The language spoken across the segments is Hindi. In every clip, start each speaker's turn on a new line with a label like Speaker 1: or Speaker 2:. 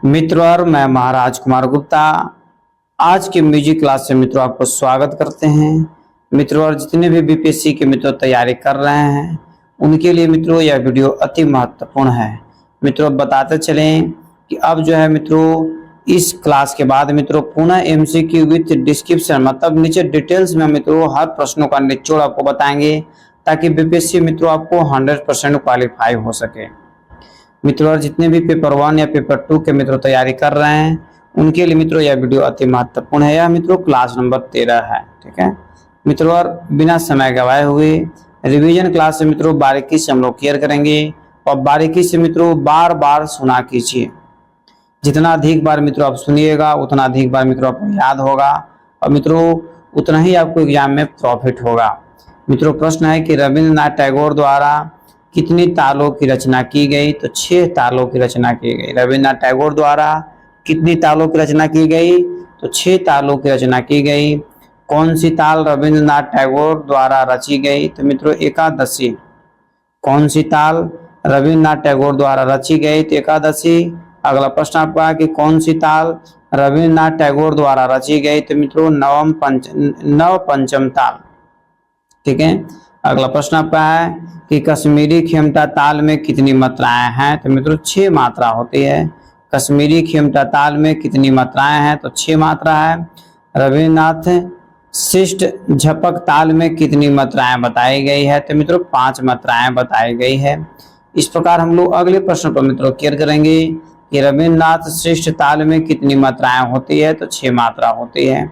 Speaker 1: मित्रों और मैं महाराज कुमार गुप्ता आज के म्यूजिक क्लास से मित्रों आपको स्वागत करते हैं। मित्रों और जितने भी बीपीएससी के मित्रों तैयारी कर रहे हैं उनके लिए मित्रों यह वीडियो अति महत्वपूर्ण है। मित्रों बताते चलें कि अब जो है मित्रों इस क्लास के बाद मित्रों पुनः एमसीक्यू विथ डिस्क्रिप्शन मतलब नीचे डिटेल्स में मित्रों हर प्रश्नों का निचोड़ आपको बताएंगे ताकि बीपीएससी मित्रों आपको 100% क्वालिफाई हो सके। मित्रों और जितने भी पेपर 1 या पेपर 2 के मित्रों तैयारी कर रहे हैं उनके लिए मित्रों यह वीडियो अति महत्वपूर्ण है। यह मित्रों क्लास नंबर 13 है। ठीक है मित्रों, और बिना समय गवाए हुए रिवीजन क्लास से मित्रों बारीकी से हम लोग क्लियर करेंगे और बारीकी से मित्रों बार बार सुना कीजिए। जितना अधिक बार मित्रों आप सुनिएगा उतना अधिक बार मित्रों आपको याद होगा और मित्रों उतना ही आपको एग्जाम में प्रॉफिट होगा। मित्रों प्रश्न है कि रविंद्रनाथ टैगोर द्वारा कितनी तालों की रचना की गई? तो 6 तालों की रचना की गई। रविंद्रनाथ टैगोर द्वारा कितनी तालों की रचना की गई? तो 6 तालों की रचना की गई। कौन सी ताल रविंद्रनाथ टैगोर द्वारा रची गई? तो मित्रों एकादशी। कौन सी ताल रविंद्रनाथ टैगोर द्वारा रची गई? तो एकादशी। अगला प्रश्न आपका कि कौन सी ताल रविंद्रनाथ टैगोर द्वारा रची गई? तो मित्रों नव पंचम ताल। ठीक है, अगला प्रश्न आपका है कि कश्मीरी खेमटा ताल में कितनी मात्राएं हैं? तो मित्रों 6 मात्रा होती है। कश्मीरी खेमटा ताल में कितनी मात्राएं हैं? तो 6 मात्रा है। रविन्द्रनाथ शिष्ट झपक ताल में कितनी मात्राएं बताई गई है? तो मित्रों 5 मात्राएं बताई गई है। इस प्रकार हम लोग अगले प्रश्न पर मित्रों क्लियर करेंगे कि रविन्द्रनाथ शिष्ट ताल में कितनी मात्राएं होती है? तो 6 मात्रा होती है।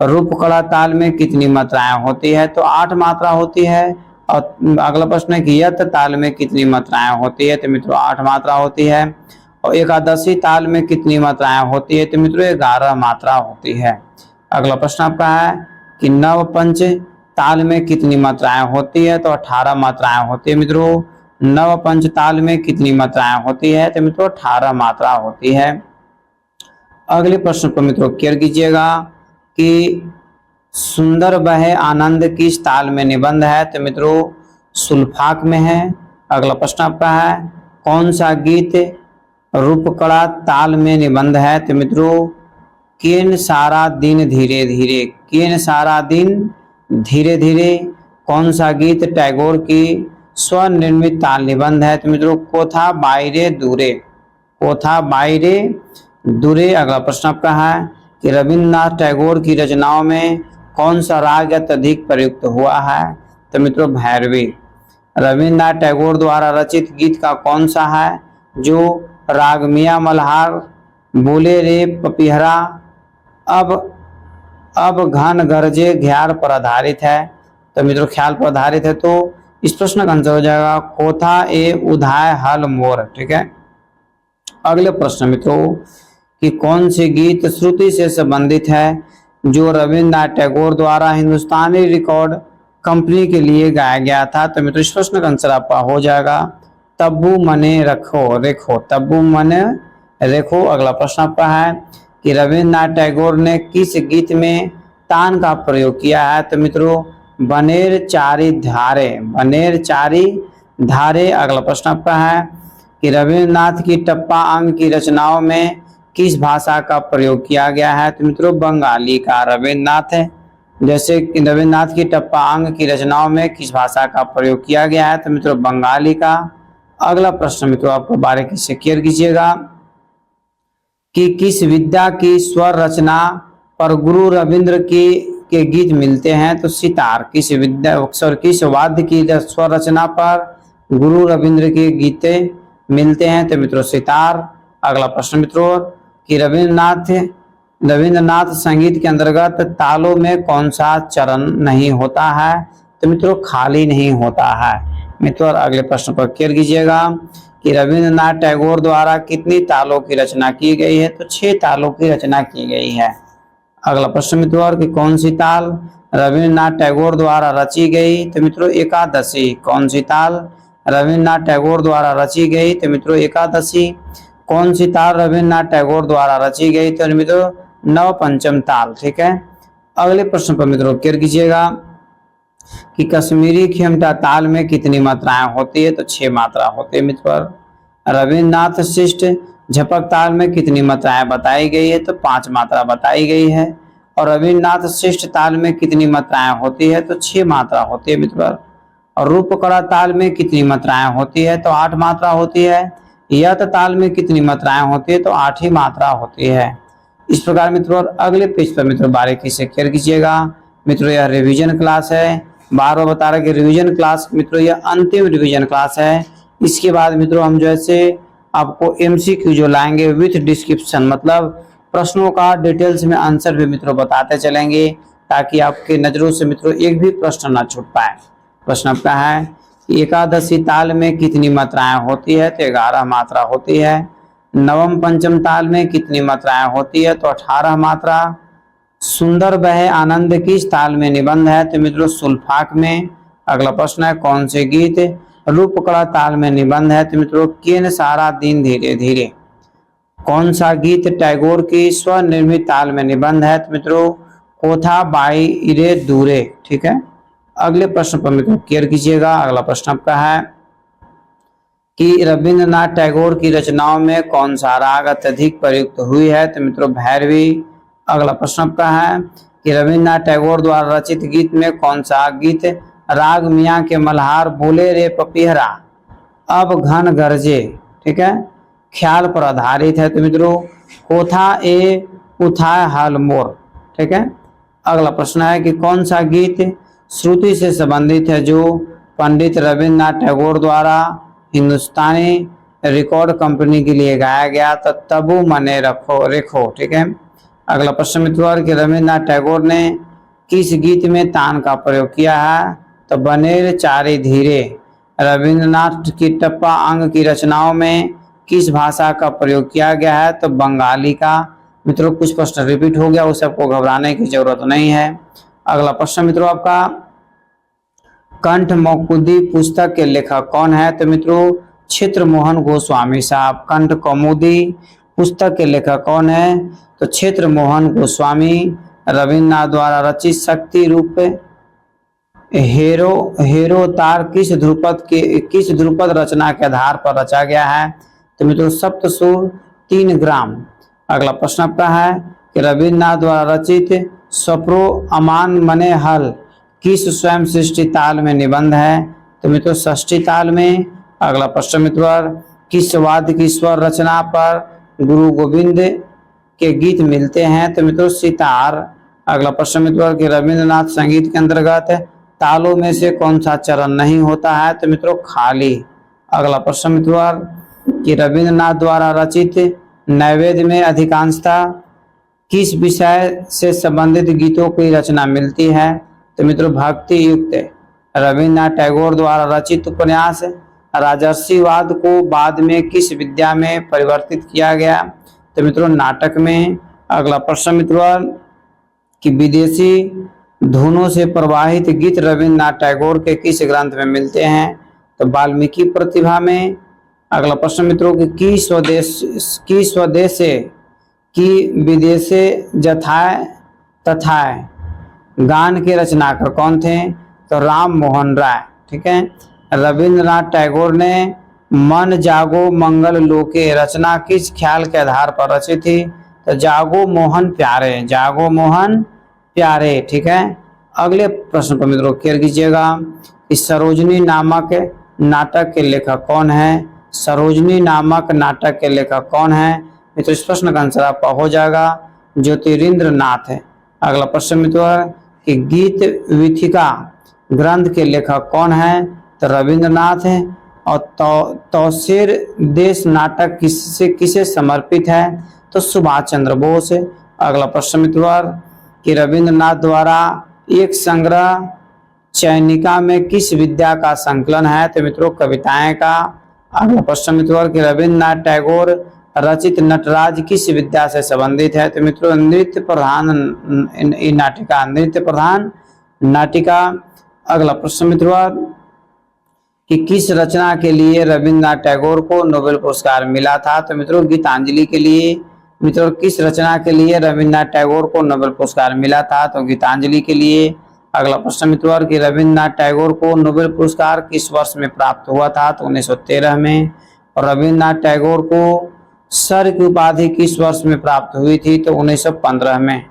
Speaker 1: रूपकला ताल में कितनी मात्राएं होती है? तो 8 मात्रा होती है। और अगला प्रश्न है कि यत ताल में कितनी मात्राएं होती है? तो मित्रों 8 मात्रा होती है। और एकादशी ताल में कितनी मात्राएं होती है? तो मित्रों 11 मात्रा होती है। अगला प्रश्न आपका है कि नव पंच ताल में कितनी मात्राएं होती है? तो 18 मात्राएं होती है। मित्रों नव पंच ताल में कितनी मात्राएं होती है? तो मित्रों 18 मात्रा होती है। अगले प्रश्न को मित्रों क्लियर कीजिएगा कि सुंदर बहे आनंद किस ताल में निबंध है? तो मित्रों सुल्फाक में है। अगला प्रश्न आपका है कौन सा गीत रूपकला ताल में निबंध है? तो मित्रों केन सारा दिन धीरे धीरे। केन सारा दिन धीरे धीरे कौन सा गीत टैगोर की स्वनिर्मित ताल निबंध है? तो मित्रों कोथा बायरे दूरे। कोथा बायरे दूरे। अगला प्रश्न आपका है कि रविन्द्रनाथ टैगोर की रचनाओं में कौन सा राग अत्यधिक प्रयुक्त हुआ है? तो मित्रों भैरवी। रविन्द्रनाथ टैगोर द्वारा रचित गीत का कौन सा है जो राग मियां मल्हार, बोले रे पपीहरा, अब घन गरजे ख्याल पर आधारित है? तो मित्रों ख्याल पर आधारित है। तो इस प्रश्न का आंसर हो जाएगा कोथा ए उधाय हल मोर। ठीक है, अगले प्रश्न मित्रों कि कौन से गीत श्रुति से संबंधित है जो रविन्द्रनाथ टैगोर द्वारा हिंदुस्तानी रिकॉर्ड कंपनी के लिए गाया गया था? तो मित्रों इस प्रश्न का आंसर आपका हो जाएगा तब्बू मने रखो रेखो। तब्बू मने रेखो। अगला प्रश्न आपका है कि रविन्द्रनाथ टैगोर ने किस गीत में तान का प्रयोग किया है? तो मित्रों बनेर चारी धारे। बनेर चारी धारे। अगला प्रश्न आपका है कि रविन्द्रनाथ की टप्पा अंग की रचनाओं में किस भाषा का प्रयोग किया गया है? तो मित्रों बंगाली का। रविन्द्रनाथ जैसे कि रविन्द्रनाथ की टप्पा अंग की रचनाओं में किस भाषा का प्रयोग किया गया है? तो मित्रों बंगाली का। अगला प्रश्न मित्रों आपको बारीकी से क्लियर कीजिएगा कि किस विद्या की स्वर रचना पर गुरु रविंद्र के गीत मिलते हैं? तो सितार। किस विद्या किस वाद्य की स्वर रचना पर गुरु रविंद्र के गीत मिलते हैं? तो मित्रों सितार। अगला प्रश्न मित्रों कि रविन्द्रनाथ संगीत के अंतर्गत तालों में कौन सा चरण नहीं होता है? तो मित्रों खाली नहीं होता है। मित्रों अगले प्रश्न पर क्लियर कीजिएगा कि रविन्द्रनाथ टैगोर द्वारा कितनी तालों की रचना की गई है? तो 6 तालों की रचना की गई है। अगला प्रश्न मित्रों कि कौन सी ताल रविन्द्रनाथ टैगोर द्वारा रची गई? तो मित्रों एकादशी। कौन सी ताल रविन्द्रनाथ टैगोर द्वारा रची गई? तो मित्रों एकादशी। कौन सी ताल रविन्द्रनाथ टैगोर द्वारा रची गई? तो मित्रों नव पंचम ताल। ठीक है, अगले प्रश्न पर मित्रों क्लियर कीजिएगा कि कश्मीरी खेमटा ताल में कितनी मात्राएं होती है? तो 6 मात्रा होती है। मित्रों रविन्द्रनाथ शिष्ट झपक ताल में कितनी मात्राएं बताई गई है, तो 5 मात्रा बताई गई है। और रविन्द्रनाथ श्रेष्ठ ताल में कितनी मात्राएं होती है, तो 6 मात्रा होती है मित्र। और रूपकला ताल में कितनी मात्राएं होती है, तो 8 मात्रा होती है। यत ताल में कितनी मात्राएं होती है, तो 8 ही मात्रा होती है। इस प्रकार मित्रों अगले पेज पर मित्रों बारीकी से क्लियर कीजिएगा। मित्रों यह रिवीजन क्लास है, बार बार बता रहा कि रिवीजन क्लास मित्रों यह अंतिम रिवीजन क्लास है। इसके बाद मित्रों हम जैसे आपको एमसीक्यू जो लाएंगे विथ डिस्क्रिप्शन, मतलब प्रश्नों का डिटेल्स में आंसर भी मित्रों बताते चलेंगे, ताकि आपके नजरों से मित्रों एक भी प्रश्न ना छूट पाए। प्रश्न आपका है कि एकादशी ताल में कितनी मात्राएं होती है, तो 11 मात्रा होती है। नवम पंचम ताल में कितनी मात्राएं होती है, तो 18 मात्रा। सुंदर बहे आनंद किस ताल में निबंध है, तो मित्रों सुल्फाक में। अगला प्रश्न है कौन से गीत रूपकला ताल में निबंध है, तो मित्रों केन सारा दिन धीरे धीरे। कौन सा गीत टैगोर की स्वनिर्मित ताल में निबंध है, तो मित्रों कोथा बाई इरे दूरे। ठीक है, अगले प्रश्न पर मित्रों क्लियर कीजिएगा। अगला प्रश्न आपका है कि रविंद्रनाथ टैगोर की रचनाओं में कौन सा राग अत्यधिक प्रयुक्त हुई है, तो मित्रों भैरवी। अगला प्रश्न आपका है कि रविंद्रनाथ टैगोर द्वारा रचित गीत में कौन सा गीत राग मियाँ के मल्हार बोले रे पपीहरा अब घन गरजे, ठीक है, ख्याल पर आधारित है, तो मित्रों कोथा ए उठाए हाल मोर। ठीक है, अगला प्रश्न है कि कौन सा गीत श्रुति से संबंधित है जो पंडित रविंद्रनाथ टैगोर द्वारा हिंदुस्तानी रिकॉर्ड कंपनी के लिए गाया गया, तो तबू मने रखो रेखो। ठीक है, अगला प्रश्न मित्रों कि रविंद्रनाथ टैगोर ने किस गीत में तान का प्रयोग किया है, तो बनेर चारे धीरे। रविंद्रनाथ की टप्पा अंग की रचनाओं में किस भाषा का प्रयोग किया गया है, तो बंगाली का। मित्रों कुछ प्रश्न रिपीट हो गया, उस सबको घबराने की जरूरत नहीं है। अगला प्रश्न मित्रों आपका कंठ मौकुदी पुस्तक के लेखक कौन है, तो मित्रों क्षेत्र मोहन गोस्वामी साहब। कंठ कौमुदी पुस्तक के लेखक कौन है, तो क्षेत्र मोहन गोस्वामी। रविन्द्रनाथ द्वारा रचित शक्ति रूप हेरो तार किस ध्रुपद रचना के आधार पर रचा गया है, तो मित्रों सप्तसुर 3 ग्राम। अगला प्रश्न आपका है कि रविन्द्रनाथ द्वारा रचित स्वप्रो अमान मने हल किस स्वयं सृष्टि ताल में निबंध है, तो मित्रों षष्ठी ताल में। अगला प्रश्न मित्रों किस वाद्य की स्वर रचना पर गुरु गोविंद के गीत मिलते हैं, तो मित्रों सितार। अगला प्रश्न मित्रों कि रविन्द्रनाथ संगीत के अंतर्गत तालों में से कौन सा चरण नहीं होता है, तो मित्रों खाली। अगला प्रश्न मित्रों कि रविन्द्रनाथ द्वारा रचित नैवेद्य में अधिकांशतः किस विषय से संबंधित गीतों की रचना मिलती है, तो मित्रों भक्ति युक्त। रविन्द्रनाथ टैगोर द्वारा रचित उपन्यास राजर्षिवाद को बाद में किस विद्या में परिवर्तित किया गया, तो मित्रों नाटक में। अगला प्रश्न मित्रों कि विदेशी धुनों से प्रवाहित गीत रविन्द्रनाथ टैगोर के किस ग्रंथ में मिलते हैं, तो वाल्मीकि प्रतिभा में। अगला प्रश्न मित्रों की स्वदेश की विदेशे जथाए तथाए गान के रचनाकार कौन थे, तो राम मोहन राय। ठीक है, रविन्द्रनाथ टैगोर ने मन जागो मंगल लोके रचना किस ख्याल के आधार पर रची थी, तो जागो मोहन प्यारे, जागो मोहन प्यारे। ठीक है, अगले प्रश्न पर मित्रों क्लियर कीजिएगा कि सरोजनी नामक नाटक के लेखक कौन है, सरोजनी नामक नाटक के लेखक कौन है, मित्रों इस प्रश्न का आंसर आपका हो जाएगा ज्योतिरिंद्र नाथ है। अगला प्रश्न मित्रों कि गीत विथिका ग्रंथ के लेखक कौन है, तो रविन्द्रनाथ है। और तौसीर देश नाटक किसे समर्पित है, तो सुभाष चंद्र बोस। अगला प्रश्न मित्रों कि रविन्द्रनाथ द्वारा एक संग्रह चयनिका में किस विद्या का संकलन है, तो मित्रों कविताएं का। अगला प्रश्न मित्रों कि रविन्द्रनाथ टैगोर रचित नटराज किस विद्या से संबंधित है, तो मित्रों नृत्य प्रधान नाटिका, नृत्य प्रधान नाटिका। अगला प्रश्न मित्रों कि किस रचना के लिए रविन्द्रनाथ टैगोर को नोबेल पुरस्कार मिला था, तो मित्रों गीतांजलि के लिए। मित्रों किस रचना के लिए रविन्द्रनाथ टैगोर को नोबेल पुरस्कार मिला था, तो गीतांजलि के लिए। अगला प्रश्न मित्रों कि रविन्द्रनाथ टैगोर को नोबेल पुरस्कार किस वर्ष में प्राप्त हुआ था, तो 1913 में। और रविन्द्रनाथ टैगोर को सर की उपाधि किस वर्ष में प्राप्त हुई थी? तो 1915 में।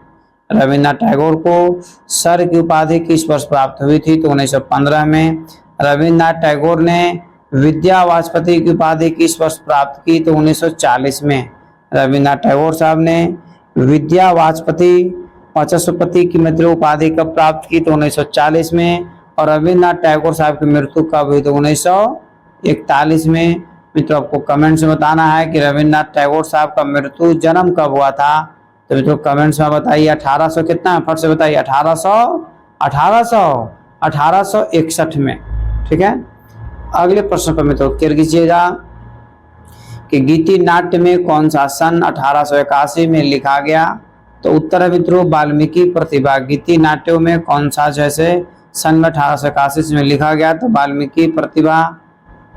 Speaker 1: रविन्द्रनाथ टैगोर को सर की उपाधि किस वर्ष प्राप्त हुई थी? तो 1915 में। रविन्द्रनाथ टैगोर ने विद्या वाचस्पति की उपाधि किस वर्ष प्राप्त की? तो 1940 में। रविन्द्रनाथ टैगोर साहब ने विद्या वाचस्पति की मित्र उपाधि कब प्राप्त की? तो 1940 में। और रविन्द्रनाथ टैगोर साहब की मृत्यु कब हुई? तो 1941 में। मित्रों आपको कमेंट्स में बताना है कि रविन्द्रनाथ टैगोर साहब का मृत्यु जन्म कब हुआ था। तो मित्रों कमेंट्स में बताइए 1800 कितना है, फट से बताइए 1861 में। ठीक है, अगले प्रश्न पर मित्रों क्लियर कीजिएगा कि गीति नाट्य में कौन सा सन 1881 में लिखा गया? तो उत्तर है मित्रों वाल्मीकि प्रतिभा। गीति नाट्यों में कौन सा जैसे सन 1881 में लिखा गया? तो वाल्मीकि प्रतिभा।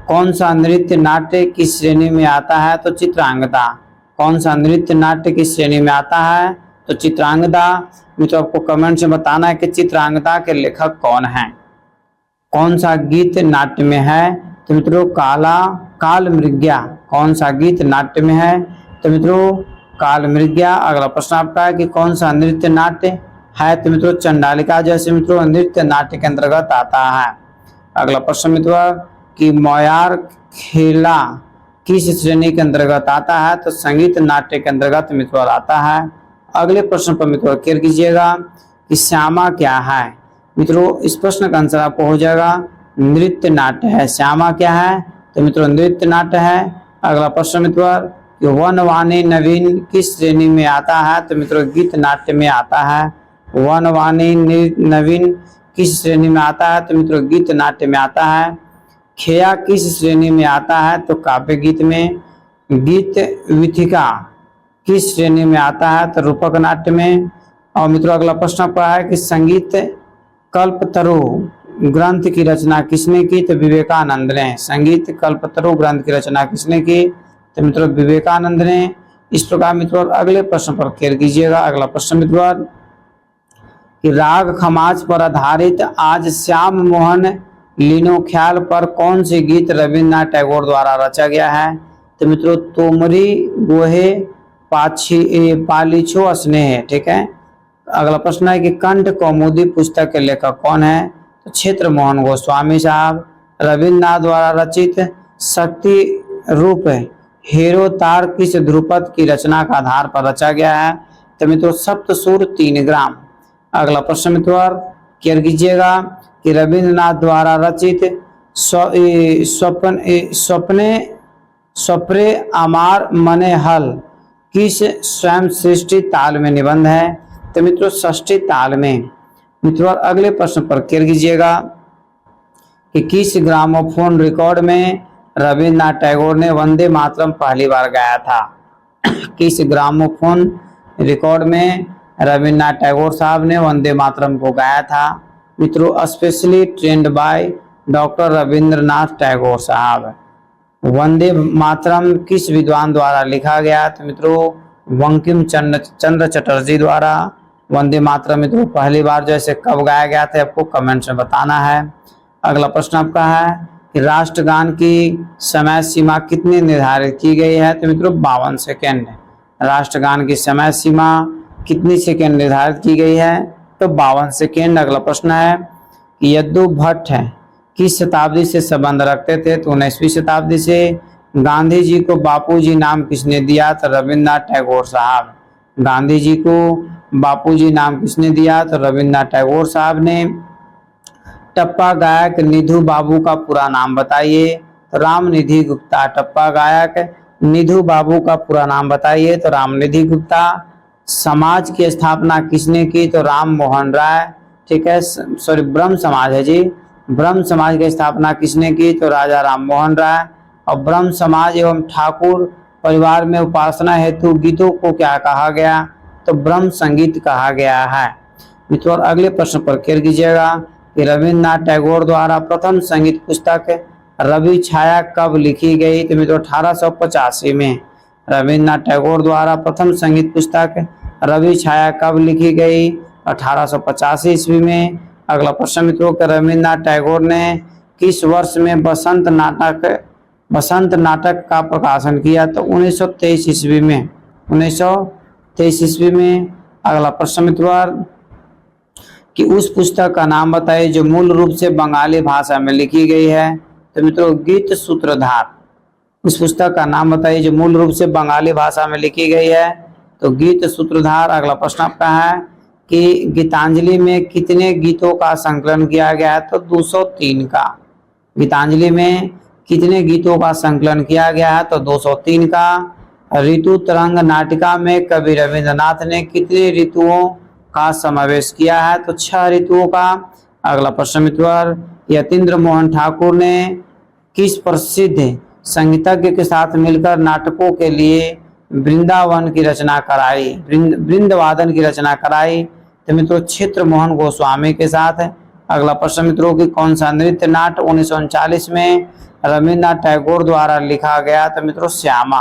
Speaker 1: कौन सा नृत्य नाट्य किस श्रेणी में आता है? तो चित्रांगदा। कौन सा नृत्य नाट्य किस श्रेणी में आता है? तो चित्रांगदा। मित्रों आपको कमेंट में बताना है कि चित्रांगदा के लेखक कौन हैं। कौन सा गीत नाट्य में है? तो मित्रों काल मृग्या। कौन सा गीत नाट्य में है? तो मित्रों काल मृग्या। अगला प्रश्न आपका है कि कौन सा नृत्य नाट्य है? तो मित्रों चंडालिका जैसे मित्रों नृत्य नाट्य के अंतर्गत आता है। अगला प्रश्न मित्रों कि मोयार खेला किस श्रेणी के अंतर्गत आता है? तो संगीत नाट्य के अंतर्गत मित्रों आता है। अगले प्रश्न पर मित्रों क्लियर कीजिएगा कि श्यामा क्या है? मित्रों इस प्रश्न का आंसर आपको हो जाएगा नृत्य नाट्य है। श्यामा क्या है? तो मित्रों नृत्य नाट्य है। अगला प्रश्न मित्रों कि वनवाणी नवीन किस श्रेणी में आता है? तो मित्रों गीत नाट्य में आता है। वनवाणी नवीन किस श्रेणी में आता है? तो मित्रों गीत नाट्य में आता है। खेया किस श्रेणी में आता है? तो काव्य गीत में। गीत विथिका किस श्रेणी में आता है? तो रूपक नाट्य में। और मित्रों अगला प्रश्न आपका है कि संगीत कल्पतरु ग्रंथ की रचना किसने की? तो विवेकानंद ने। संगीत कल्पतरु ग्रंथ की रचना किसने की? तो मित्रों विवेकानंद ने। इस प्रकार मित्रों अगले प्रश्न पर क्लियर कीजिएगा। अगला प्रश्न मित्रों कि राग खमाज पर आधारित आज श्याम मोहन लीनो ख्याल पर कौन से गीत रविन्द्रनाथ टैगोर द्वारा रचा गया है? तो मित्रों तोमरी गोहे पालीछो स्नेह। ठीक है, अगला प्रश्न है कि कंठ कौमुदी पुस्तक के लेखक कौन है? तो क्षेत्र मोहन गोस्वामी साहब। रविन्द्रनाथ द्वारा रचित शक्ति रूप हेरो तार किस ध्रुपद की रचना का आधार पर रचा गया है? तो मित्रों सप्तसुर 3 ग्राम। अगला प्रश्न मित्रों क्लियर कीजिएगा कि रविन्द्रनाथ द्वारा रचित स्वप्ने अमार मने हल किस स्वयं सृष्टि ताल में निबंध है? तो मित्रों षष्ठी ताल में। मित्रों अगले प्रश्न पर क्लियर कीजिएगा कि किस ग्रामोफोन रिकॉर्ड में रविन्द्रनाथ टैगोर ने वंदे मातरम पहली बार गाया था? किस ग्रामोफोन रिकॉर्ड में रविन्द्रनाथ टैगोर साहब ने वंदे मातरम को गाया था? मित्रों specially trend by doctor Rabindranath Tagore साहब। वंदे मातरम किस विद्वान द्वारा लिखा गया? तो मित्रों बंकिम चंद्र चटर्जी द्वारा। वंदे मातरम मित्रों पहली बार जैसे कब गाया गया था आपको कमेंट्स में बताना है। अगला प्रश्न आपका है कि राष्ट्रगान की समय सीमा कितनी निर्धारित की गई है? तो मित्रों 52 सेकेंड। राष्ट्रगान की समय सीमा कितनी सेकेंड निर्धारित की गई है? तो 52 सेकेंड। अगला प्रश्न है कि यदु भट्ट किस शताब्दी से संबंध रखते थे? तो 19वीं शताब्दी से। गांधी जी को बापूजी नाम किसने दिया? तो रविन्द्रनाथ टैगोर साहब। गांधी जी को बापूजी नाम किसने दिया? तो रविन्द्रनाथ टैगोर साहब ने। टप्पा गायक निधु बाबू का पूरा नाम बताइए? तो रामनिधि गुप्ता। टप्पा गायक निधु बाबू का पूरा नाम बताइए? तो रामनिधि गुप्ता। समाज की स्थापना किसने की? तो राम मोहन राय। ठीक है, सॉरी ब्रह्म समाज है जी। ब्रह्म समाज की स्थापना किसने की? तो राजा राम मोहन राय। और ब्रह्म समाज एवं ठाकुर परिवार में उपासना हेतु गीतों को क्या कहा गया? तो ब्रह्म संगीत कहा गया है। मित्रों अगले प्रश्न पर क्लियर कीजिएगा कि रविन्द्रनाथ टैगोर द्वारा प्रथम संगीत पुस्तक रवि छाया कब लिखी गई? तो मित्रों 1885 में। रविन्द्रनाथ टैगोर द्वारा प्रथम संगीत पुस्तक रवि छाया कब लिखी गई? 1885 ईस्वी में। अगला प्रश्न मित्रों के रविन्द्रनाथ टैगोर ने किस वर्ष में बसंत नाटक बसंत नाटक का प्रकाशन किया? तो 1923 ईस्वी में, 1923 ईस्वी में। अगला प्रश्न मित्रों कि उस पुस्तक का नाम बताइए जो मूल रूप से बंगाली भाषा में लिखी गई है? तो मित्रों गीत सूत्रधार। उस पुस्तक का नाम बताइए जो मूल रूप से बंगाली भाषा में लिखी गई है? तो गीत सूत्रधार। अगला प्रश्न आपका है कि गीतांजलि में कितने गीतों का संकलन किया गया है? तो 203 का। गीतांजलि में कितने गीतों का संकलन किया गया है? तो 203 का। ऋतु तरंग नाटिका में कवि रविंद्रनाथ ने कितने ऋतुओं का समावेश किया है? तो 6 ऋतुओं का। अगला प्रश्न मित्रों यतीन्द्र मोहन ठाकुर ने किस प्रसिद्ध संगीतज्ञ के साथ मिलकर नाटकों के लिए वृंदावन की रचना कराई, वृंदवादन की रचना कराई? तो मित्रों क्षेत्र मोहन गोस्वामी के साथ है। अगला प्रश्न मित्रों की कौन सा नृत्य नाट्य 1939 में रविन्द्रनाथ टैगोर द्वारा लिखा गया? तो मित्रों श्यामा।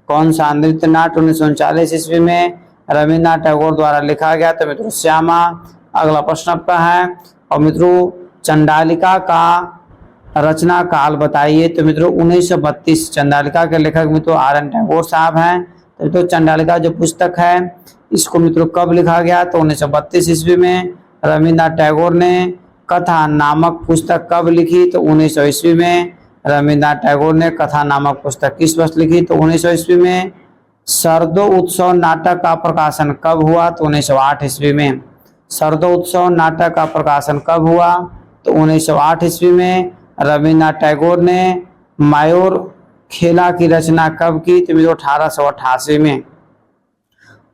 Speaker 1: कौन सा नृत्य नाट्य 1939 ईस्वी में रविन्द्रनाथ टैगोर द्वारा लिखा गया? तो मित्रों श्यामा। अगला प्रश्न आपका है और मित्रों चंडालिका का रचना काल बताइए? तो मित्रों 1932। चंडालिका के लेखक मित्रों RN टैगोर साहब हैं। तो मित्रों चंडालिका जो पुस्तक है इसको मित्रों कब लिखा गया? तो 1932 ईस्वी में। रविन्द्रनाथ टैगोर ने कथा नामक पुस्तक कब लिखी? तो 1900 ईस्वी में। रविन्द्रनाथ टैगोर ने कथा नामक पुस्तक किस वर्ष लिखी? तो 1900 ईस्वी में। शरदो उत्सव नाटक का प्रकाशन कब हुआ? तो 1908 ईस्वी में। शरदो उत्सव नाटक का प्रकाशन कब हुआ? तो 1908 ईस्वी में। रविन्द्रनाथ टैगोर ने मायूर खेला की रचना कब की? तो 1888 में।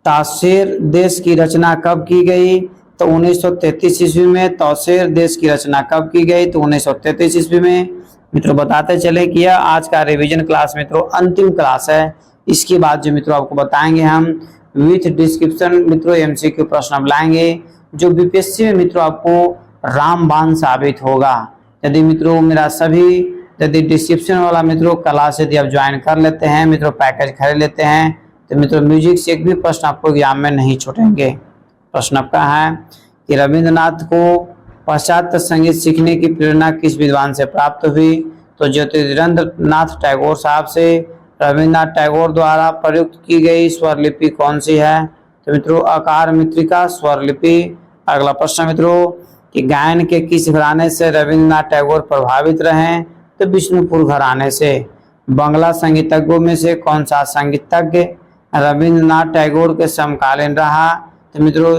Speaker 1: ताशेर देश की रचना कब की गई? तो 1933 ईस्वी में। ताशेर देश की रचना कब की गई? तो 1933 ईस्वी में। मित्रों बताते चले कि यह आज का रिवीजन क्लास मित्रों अंतिम क्लास है। इसके बाद जो मित्रों आपको बताएंगे हम विथ डिस्क्रिप्शन मित्रों MCQ प्रश्न अब लाएंगे जो बीपीएससी में मित्रों आपको रामबाण साबित होगा। यदि मित्रों मेरा सभी यदि डिस्क्रिप्शन वाला मित्रों क्लास यदि आप ज्वाइन कर लेते हैं मित्रों, पैकेज खरीद लेते हैं, तो मित्रों म्यूजिक से एक भी प्रश्न आपको एग्जाम में नहीं छूटेंगे। प्रश्न आपका है कि रविंद्रनाथ को पाश्चात्य संगीत सीखने की प्रेरणा किस विद्वान से प्राप्त हुई? तो ज्योतिरिंद्र नाथ टैगोर साहब से। रविन्द्रनाथ टैगोर द्वारा प्रयुक्त की गई स्वरलिपि कौन सी है? तो मित्रों आकार मित्रिका स्वरलिपि। अगला प्रश्न मित्रों कि गायन के किस घराने से रविन्द्रनाथ टैगोर प्रभावित रहे? तो विष्णुपुर घराने से। बांग्ला संगीतज्ञों में से कौन सा संगीतज्ञ रविन्द्रनाथ टैगोर के समकालीन रहा? तो मित्रों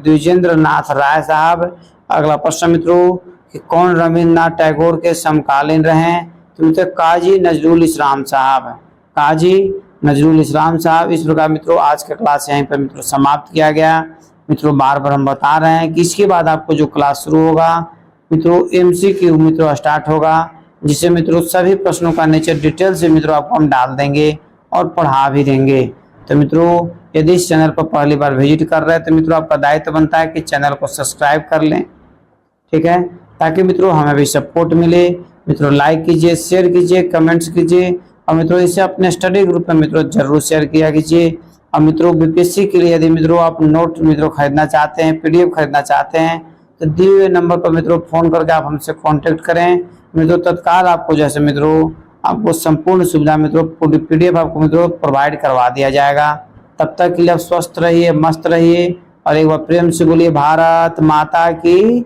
Speaker 1: द्विजेंद्र नाथ राय साहब। अगला प्रश्न मित्रों कि कौन रविन्द्रनाथ टैगोर के समकालीन रहे? तो मित्रों काजी नजरुल इस्लाम साहब। काजी नजरुल इस्लाम साहब। इस प्रकार मित्रों आज का क्लास यहीं पर मित्रों समाप्त किया गया। मित्रों बार बार हम बता रहे हैं कि इसके बाद आपको जो क्लास शुरू होगा मित्रों MCQ मित्रों स्टार्ट होगा, जिससे मित्रों सभी प्रश्नों का नेचर डिटेल से मित्रों आपको हम डाल देंगे और पढ़ा भी देंगे। तो मित्रों यदि इस चैनल पर पहली बार विजिट कर रहे हैं तो मित्रों आपका दायित्व बनता है कि चैनल को सब्सक्राइब कर लें, ठीक है, ताकि मित्रों हमें भी सपोर्ट मिले। मित्रों लाइक कीजिए, शेयर कीजिए, कमेंट्स कीजिए और मित्रों इसे अपने स्टडी ग्रुप में मित्रों जरूर शेयर किया कीजिए। और मित्रों बीपीएससी के लिए यदि मित्रों आप नोट मित्रों खरीदना चाहते हैं, PDF खरीदना चाहते हैं, तो दिए हुए नंबर पर मित्रों फोन करके आप हमसे कांटेक्ट करें। मित्रों तत्काल आपको जैसे मित्रों आपको संपूर्ण सुविधा मित्रों PDF आपको मित्रों प्रोवाइड करवा दिया जाएगा। तब तक के लिए आप स्वस्थ रहिए, मस्त रहिए और एक बार प्रेम से बोलिए भारत माता की